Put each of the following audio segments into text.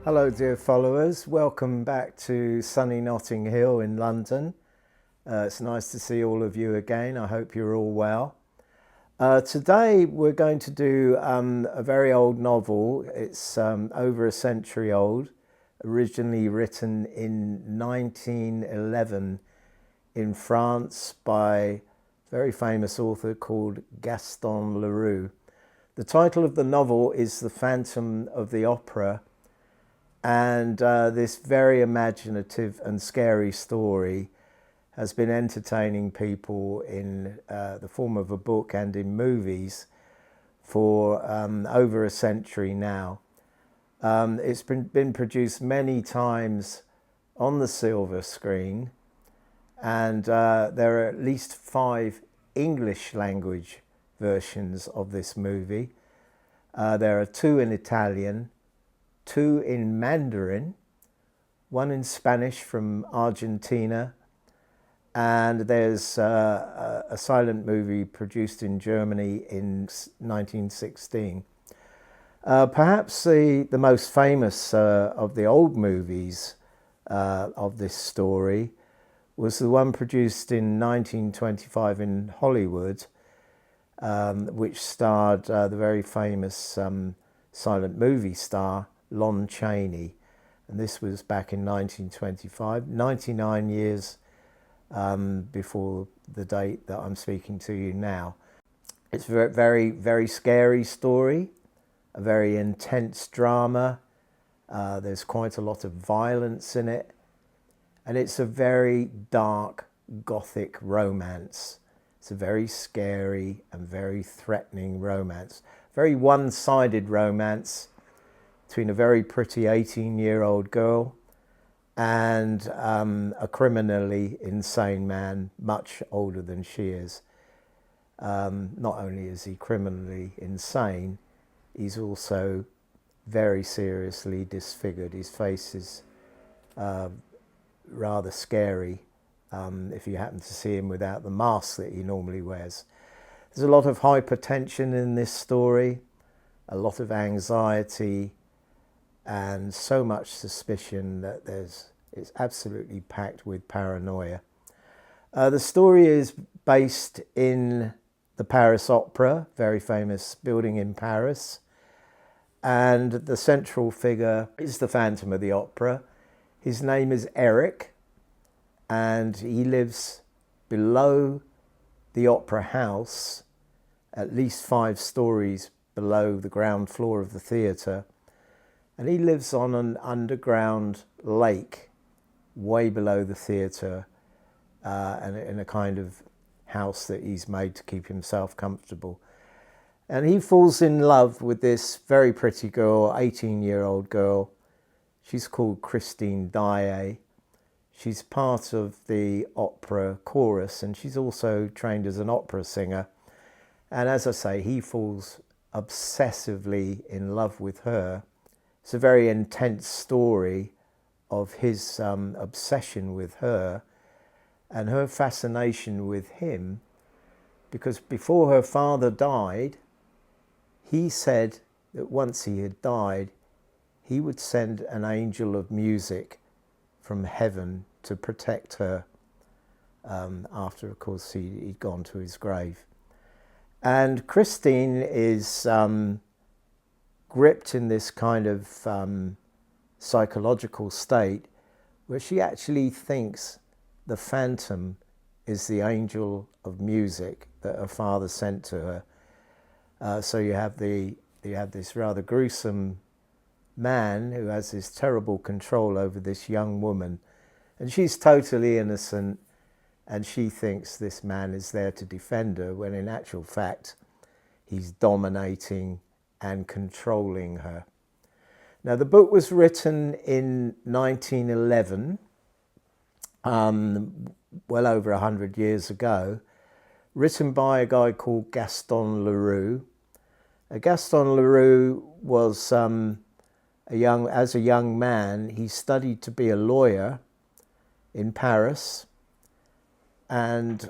Hello dear followers, welcome back to sunny Notting Hill in London. It's nice to see all of you again. I hope you're all well. Today we're going to do a very old novel. It's over a century old, originally written in 1911 in France by a very famous author called Gaston Leroux. The title of the novel is The Phantom of the Opera. And this very imaginative and scary story has been entertaining people in the form of a book and in movies for over a century now. It's been produced many times on the silver screen, and there are at least 5 English language versions of this movie. There are 2 in Italian, 2 in Mandarin, 1 in Spanish from Argentina, and there's a silent movie produced in Germany in 1916. Perhaps the most famous of the old movies of this story was the one produced in 1925 in Hollywood, which starred the very famous silent movie star Lon Chaney, and this was back in 1925, 99 years before the date that I'm speaking to you now. It's a very, very scary story, a very intense drama. There's quite a lot of violence in it, and it's a very dark Gothic romance. It's a very scary and very threatening romance, very one-sided romance between a very pretty 18-year-old girl and a criminally insane man much older than she is. Not only is he criminally insane, he's also very seriously disfigured. His face is rather scary if you happen to see him without the mask that he normally wears. There's a lot of hypertension in this story, a lot of anxiety, and so much suspicion that it's absolutely packed with paranoia. The story is based in the Paris Opera, very famous building in Paris, and the central figure is the Phantom of the Opera. His name is Eric, and he lives below the opera house, at least 5 stories below the ground floor of the theatre. And he lives on an underground lake way below the theatre, and in a kind of house that he's made to keep himself comfortable. And he falls in love with this very pretty girl, 18-year-old girl. She's called Christine Daae. She's part of the opera chorus, and she's also trained as an opera singer. And as I say, he falls obsessively in love with her. It's a very intense story of his obsession with her and her fascination with him, because before her father died, he said that once he had died, he would send an angel of music from heaven to protect her after, of course, he'd gone to his grave. And Christine is gripped in this kind of psychological state where she actually thinks the phantom is the angel of music that her father sent to her. So you have this rather gruesome man who has this terrible control over this young woman, and she's totally innocent, and she thinks this man is there to defend her, when in actual fact he's dominating and controlling her. Now, the book was written in 1911, well over 100 years ago, written by a guy called Gaston Leroux. Gaston Leroux was as a young man, he studied to be a lawyer in Paris, and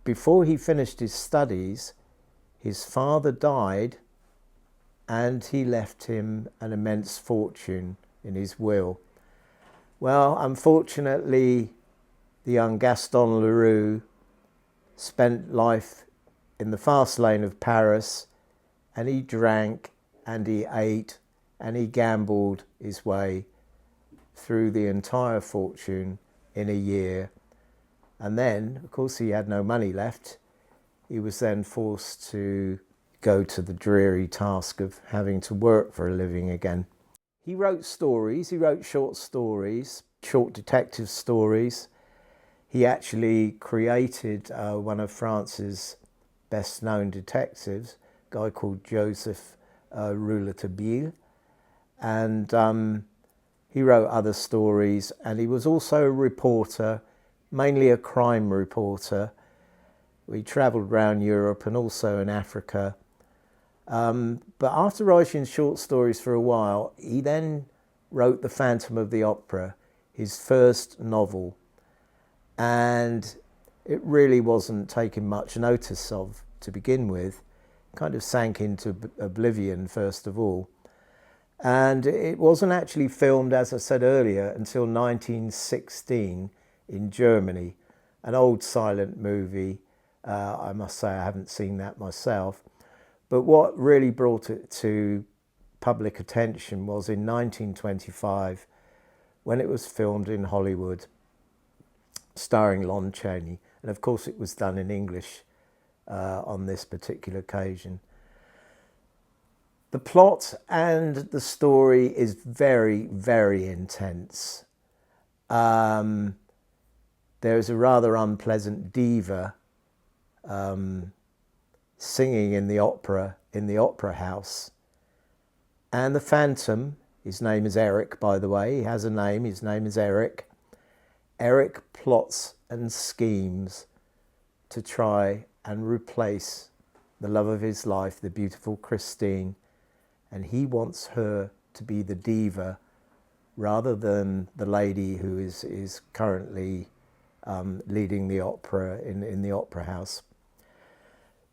before he finished his studies, his father died, and he left him an immense fortune in his will. Well, unfortunately, the young Gaston Leroux spent life in the fast lane of Paris, and he drank and he ate and he gambled his way through the entire fortune in a year. And then, of course, he had no money left. He was then forced to go to the dreary task of having to work for a living again. He wrote stories, he wrote short stories, short detective stories. He actually created one of France's best known detectives, a guy called Joseph Rouletabille. And he wrote other stories, and he was also a reporter, mainly a crime reporter. He travelled around Europe and also in Africa. But after writing short stories for a while, he then wrote The Phantom of the Opera, his first novel. And it really wasn't taken much notice of to begin with. Kind of sank into oblivion first of all. And it wasn't actually filmed, as I said earlier, until 1916 in Germany. An old silent movie. I must say I haven't seen that myself. But what really brought it to public attention was in 1925, when it was filmed in Hollywood, starring Lon Chaney. And of course it was done in English on this particular occasion. The plot and the story is very, very intense. There's a rather unpleasant diva singing in the opera house. And the Phantom, his name is Eric, by the way, he has a name, his name is Eric. Eric plots and schemes to try and replace the love of his life, the beautiful Christine, and he wants her to be the diva rather than the lady who is currently leading the opera in the opera house.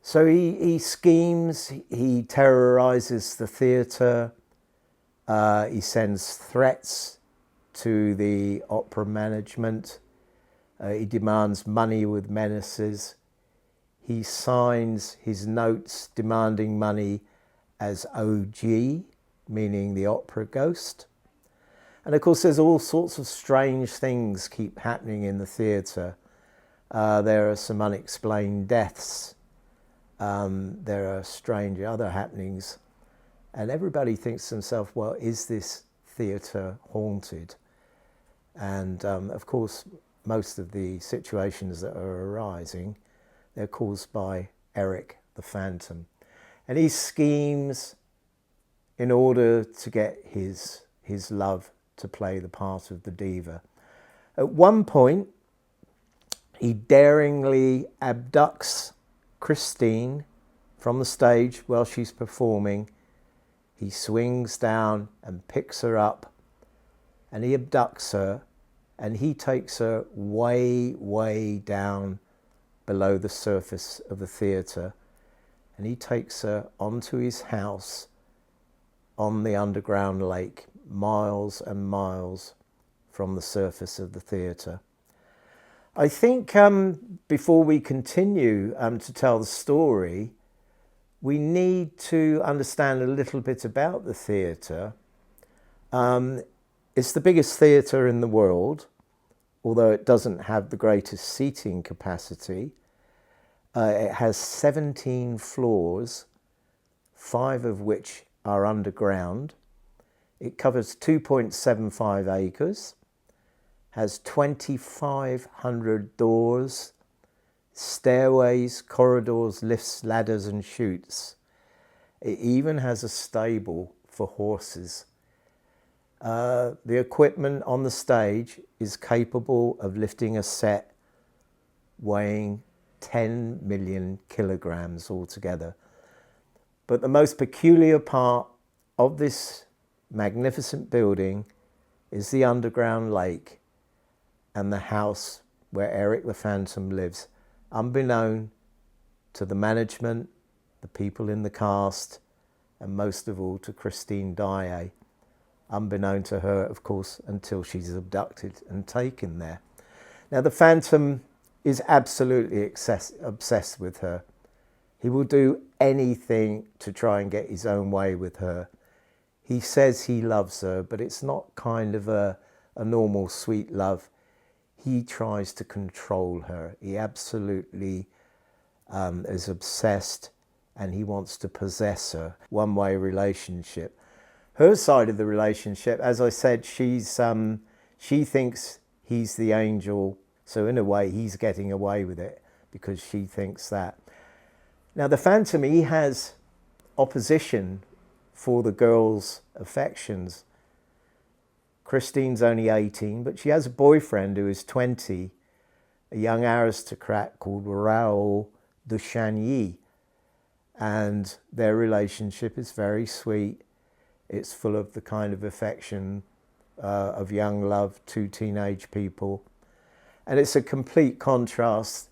So he schemes, he terrorizes the theatre, he sends threats to the opera management, he demands money with menaces, he signs his notes demanding money as OG, meaning the opera ghost. And of course there's all sorts of strange things keep happening in the theatre. There are some unexplained deaths. There are strange other happenings, and everybody thinks to themselves, well, is this theatre haunted? And of course, most of the situations that are arising, they're caused by Eric the Phantom. And he schemes in order to get his love to play the part of the diva. At one point, he daringly abducts Christine from the stage while she's performing. He swings down and picks her up, and he abducts her, and he takes her way, way down below the surface of the theatre, and he takes her onto his house on the underground lake, miles and miles from the surface of the theatre. I think before we continue to tell the story, we need to understand a little bit about the theatre. It's the biggest theatre in the world, although it doesn't have the greatest seating capacity. It has 17 floors, 5 of which are underground. It covers 2.75 acres. Has 2,500 doors, stairways, corridors, lifts, ladders and chutes. It even has a stable for horses. The equipment on the stage is capable of lifting a set weighing 10 million kilograms altogether. But the most peculiar part of this magnificent building is the underground lake and the house where Eric the Phantom lives, unbeknown to the management, the people in the cast, and most of all to Christine Daae, unbeknown to her, of course, until she's abducted and taken there. Now, the Phantom is absolutely obsessed with her. He will do anything to try and get his own way with her. He says he loves her, but it's not kind of a normal sweet love. He tries to control her. He absolutely is obsessed, and he wants to possess her. One-way relationship. Her side of the relationship, as I said, she thinks he's the angel, so in a way he's getting away with it because she thinks that. Now, the Phantom, he has opposition for the girl's affections. Christine's only 18, but she has a boyfriend who is 20, a young aristocrat called Raoul de Chagny, and their relationship is very sweet. It's full of the kind of affection of young love, two teenage people. And it's a complete contrast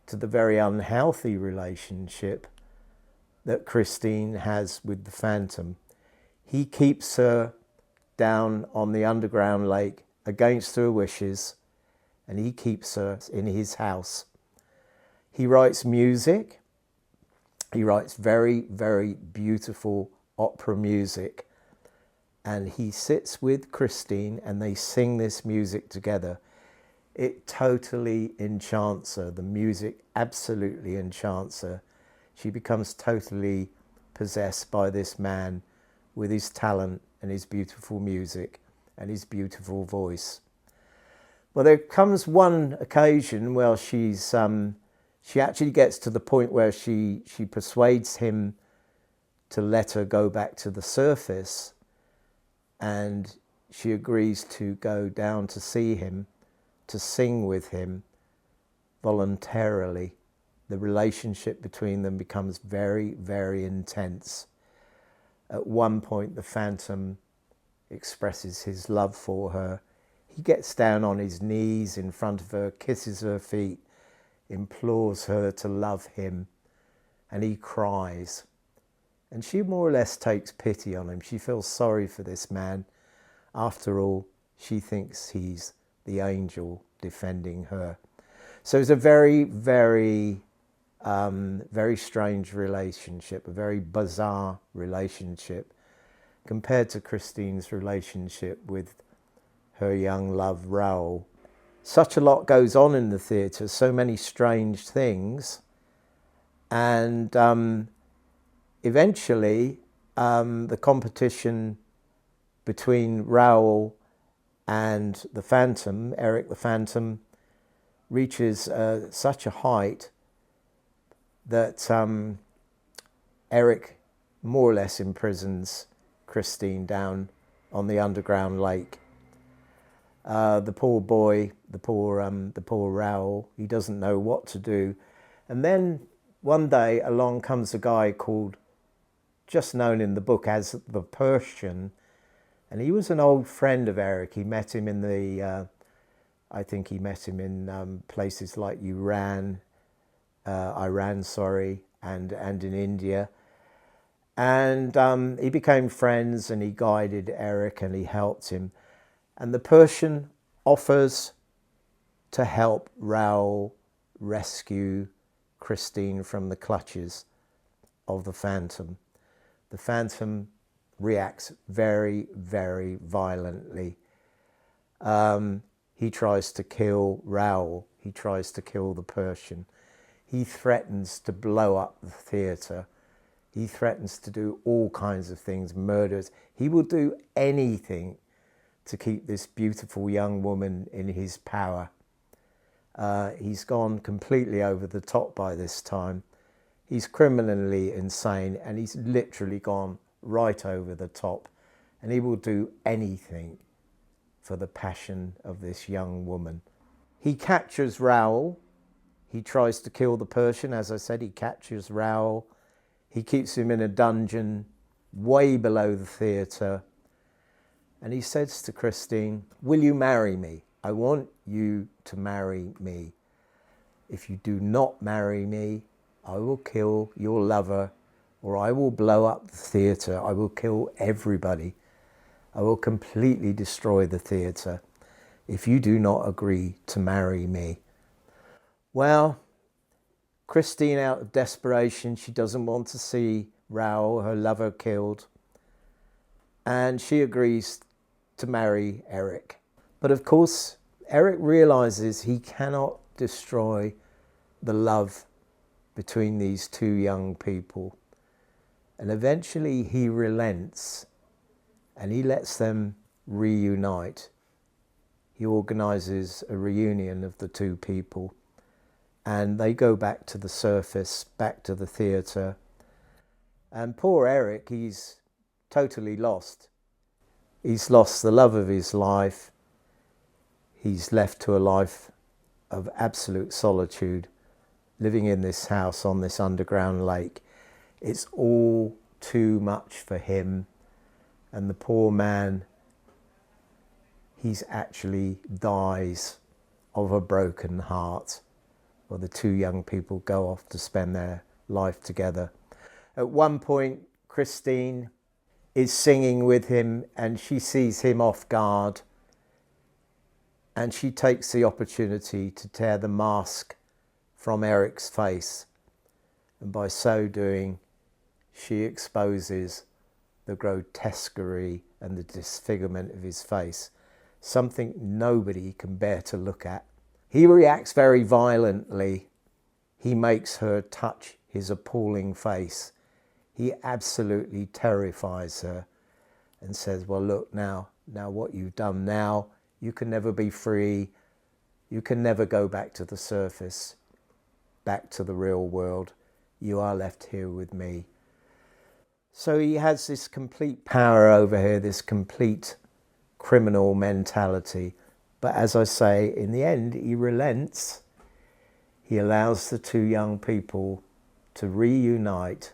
to the very unhealthy relationship that Christine has with the Phantom. He keeps her down on the underground lake against her wishes, and he keeps her in his house. He writes music. He writes very, very beautiful opera music. And he sits with Christine and they sing this music together. It totally enchants her. The music absolutely enchants her. She becomes totally possessed by this man with his talent and his beautiful music and his beautiful voice. Well, there comes one occasion where she actually gets to the point where she persuades him to let her go back to the surface, and she agrees to go down to see him, to sing with him voluntarily. The relationship between them becomes very, very intense. At one point, the Phantom expresses his love for her. He gets down on his knees in front of her, kisses her feet, implores her to love him, and he cries. And she more or less takes pity on him. She feels sorry for this man. After all, she thinks he's the angel defending her. So it's a very, very, very strange relationship, a very bizarre relationship compared to Christine's relationship with her young love, Raoul. Such a lot goes on in the theatre, so many strange things. And eventually, the competition between Raoul and the Phantom, Eric the Phantom, reaches such a height that Eric more or less imprisons Christine down on the underground lake. The poor boy, the poor Raoul, he doesn't know what to do. And then one day along comes a guy called, just known in the book as the Persian, and he was an old friend of Eric. He met him in the, I think he met him in places like Iran, and in India. And he became friends, and he guided Eric and he helped him. And the Persian offers to help Raoul rescue Christine from the clutches of the Phantom. The Phantom reacts very, very violently. He tries to kill Raoul. He tries to kill the Persian. He threatens to blow up the theatre. He threatens to do all kinds of things, murders. He will do anything to keep this beautiful young woman in his power. He's gone completely over the top by this time. He's criminally insane, and he's literally gone right over the top. And he will do anything for the passion of this young woman. He captures Raoul. He tries to kill the Persian. As I said, he captures Raoul. He keeps him in a dungeon way below the theatre. And he says to Christine, "Will you marry me? I want you to marry me. If you do not marry me, I will kill your lover, or I will blow up the theatre. I will kill everybody. I will completely destroy the theatre if you do not agree to marry me. Well, Christine, out of desperation, she doesn't want to see Raoul, her lover, killed, and she agrees to marry Eric. But of course, Eric realizes he cannot destroy the love between these two young people. And eventually he relents and he lets them reunite. He organizes a reunion of the two people and they go back to the surface, back to the theatre. And poor Eric, he's totally lost. He's lost the love of his life. He's left to a life of absolute solitude, living in this house on this underground lake. It's all too much for him. And the poor man, he's actually dies of a broken heart. Well, the two young people go off to spend their life together. At one point, Christine is singing with him and she sees him off guard. And she takes the opportunity to tear the mask from Eric's face. And by so doing, she exposes the grotesquerie and the disfigurement of his face, something nobody can bear to look at. He reacts very violently. He makes her touch his appalling face. He absolutely terrifies her and says, well, look, now what you've done now, you can never be free. You can never go back to the surface, back to the real world. You are left here with me. So he has this complete power over her, this complete criminal mentality. But as I say, in the end, he relents. He allows the two young people to reunite.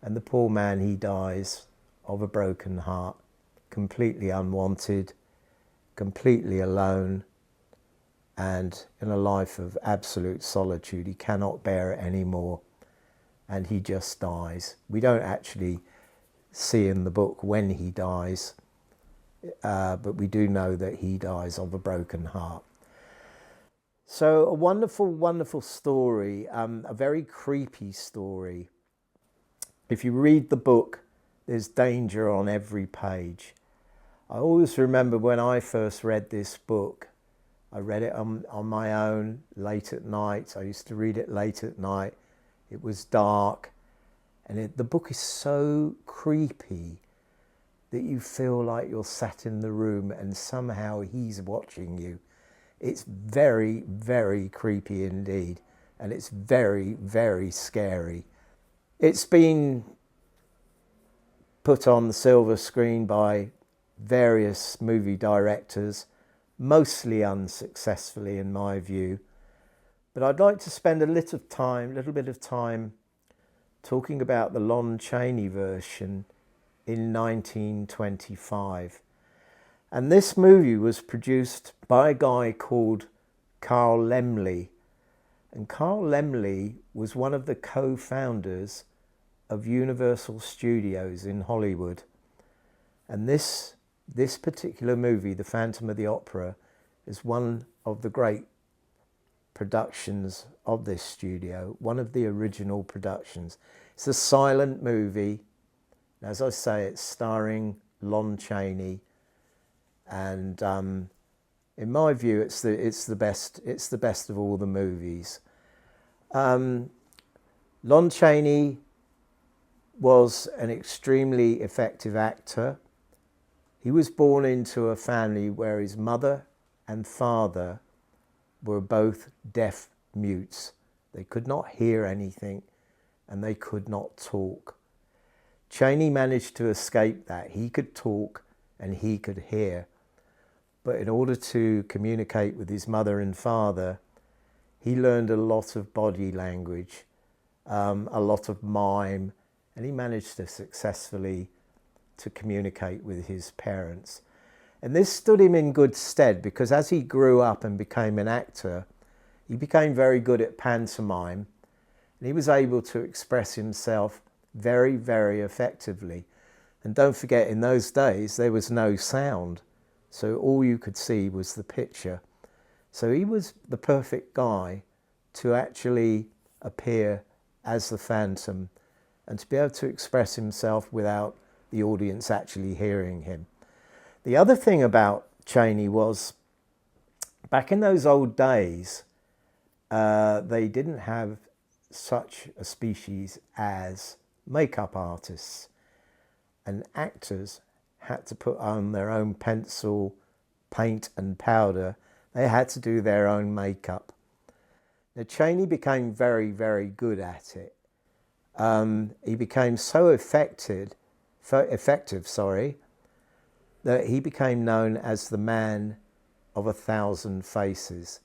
And the poor man, he dies of a broken heart, completely unwanted, completely alone, and in a life of absolute solitude. He cannot bear it anymore, and he just dies. We don't actually see in the book when he dies, but we do know that he dies of a broken heart. So a wonderful, wonderful story, a very creepy story. If you read the book, there's danger on every page. I always remember when I first read this book, I read it on my own late at night. I used to read it late at night. It was dark, and the book is so creepy that you feel like you're sat in the room and somehow he's watching you. It's very, very creepy indeed, and it's very, very scary. It's been put on the silver screen by various movie directors, mostly unsuccessfully in my view. But I'd like to spend a little bit of time talking about the Lon Chaney version in 1925. And this movie was produced by a guy called Carl Laemmle. And Carl Laemmle was one of the co-founders of Universal Studios in Hollywood. And this particular movie, The Phantom of the Opera, is one of the great productions of this studio, one of the original productions. It's a silent movie. As I say, it's starring Lon Chaney, and in my view, it's the best of all the movies. Lon Chaney was an extremely effective actor. He was born into a family where his mother and father were both deaf mutes. They could not hear anything and they could not talk. Chaney managed to escape that. He could talk and he could hear. But in order to communicate with his mother and father, he learned a lot of body language, a lot of mime, and he managed to successfully to communicate with his parents. And this stood him in good stead because as he grew up and became an actor, he became very good at pantomime, and he was able to express himself very, very effectively. And don't forget, in those days, there was no sound. So all you could see was the picture. So he was the perfect guy to actually appear as the Phantom and to be able to express himself without the audience actually hearing him. The other thing about Chaney was, back in those old days, they didn't have such a species as makeup artists, and actors had to put on their own pencil, paint and powder. They had to do their own makeup. Now, Chaney became very, very good at it. He became so effective, that he became known as the man of 1,000 faces.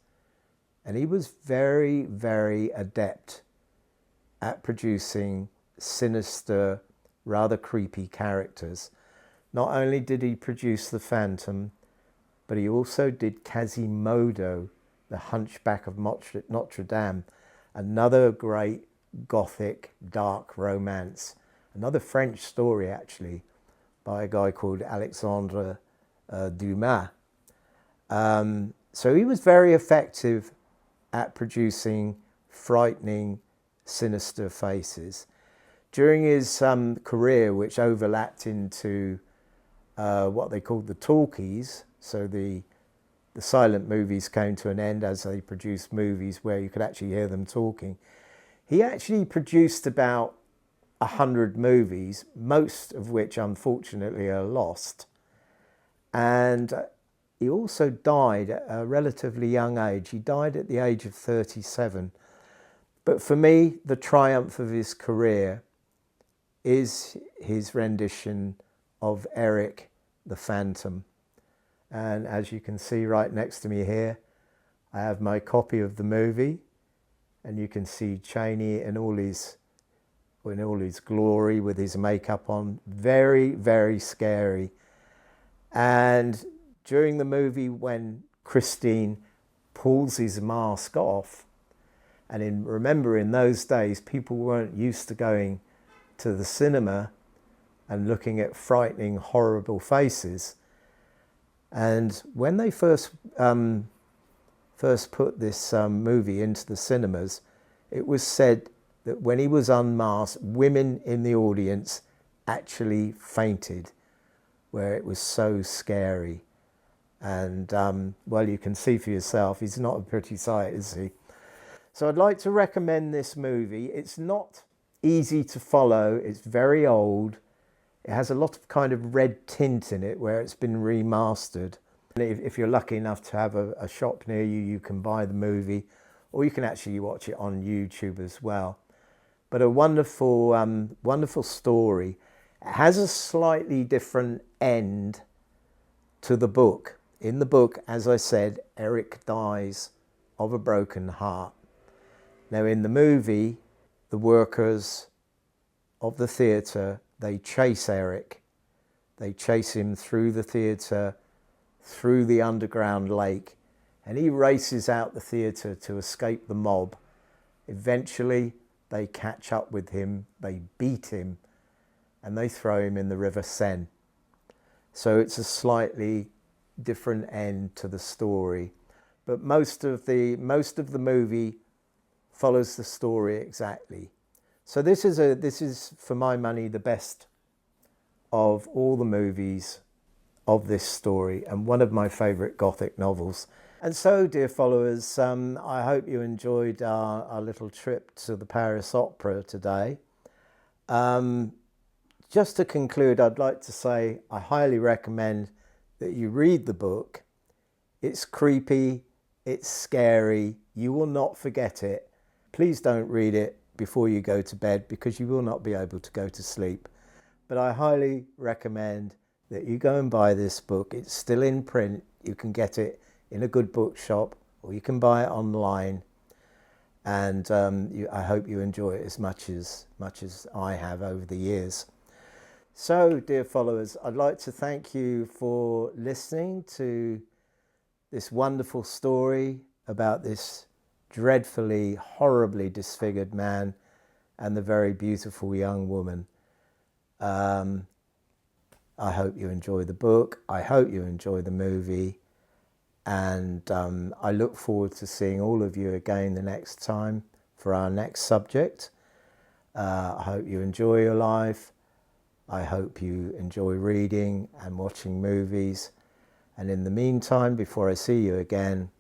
And he was very, very adept at producing sinister, rather creepy characters. Not only did he produce the Phantom, but he also did Quasimodo, the Hunchback of Notre Dame, another great Gothic dark romance, another French story actually, by a guy called Alexandre Dumas. So he was very effective at producing frightening, sinister faces. During his career, which overlapped into what they called the talkies, so the silent movies came to an end as they produced movies where you could actually hear them talking. He actually produced about 100 movies, most of which unfortunately are lost. And he also died at a relatively young age. He died at the age of 37. But for me, the triumph of his career is his rendition of Eric the Phantom. And as you can see right next to me here, I have my copy of the movie, and you can see Chaney in all his glory with his makeup on. Very, very scary. And during the movie, when Christine pulls his mask off, and remember in those days, people weren't used to going to the cinema and looking at frightening, horrible faces. And when they first put this movie into the cinemas, it was said that when he was unmasked, women in the audience actually fainted, where it was so scary. And well, you can see for yourself, he's not a pretty sight, is he? So I'd like to recommend this movie. It's not easy to follow. It's very old. It has a lot of kind of red tint in it where it's been remastered. And if you're lucky enough to have a shop near you, you can buy the movie, or you can actually watch it on YouTube as well. But a wonderful, wonderful story. It has a slightly different end to the book. In the book, as I said, Eric dies of a broken heart. Now in the movie, the workers of the theatre, they chase Eric. They chase him through the theatre, through the underground lake, and he races out the theatre to escape the mob. Eventually, they catch up with him, they beat him, and they throw him in the River Seine. So it's a slightly different end to the story, but most of the movie follows the story exactly. So this is for my money the best of all the movies of this story, and one of my favourite Gothic novels. And so, dear followers, I hope you enjoyed our little trip to the Paris Opera today. Just to conclude, I'd like to say I highly recommend that you read the book. It's creepy, it's scary, you will not forget it. Please don't read it before you go to bed, because you will not be able to go to sleep. But I highly recommend that you go and buy this book. It's still in print. You can get it in a good bookshop, or you can buy it online. And I hope you enjoy it as much as I have over the years. So, dear followers, I'd like to thank you for listening to this wonderful story about this dreadfully, horribly disfigured man and the very beautiful young woman. I hope you enjoy the book. I hope you enjoy the movie. And I look forward to seeing all of you again the next time for our next subject. I hope you enjoy your life. I hope you enjoy reading and watching movies. And in the meantime, before I see you again,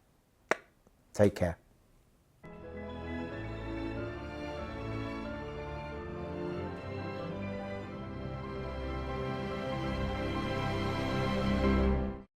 take care.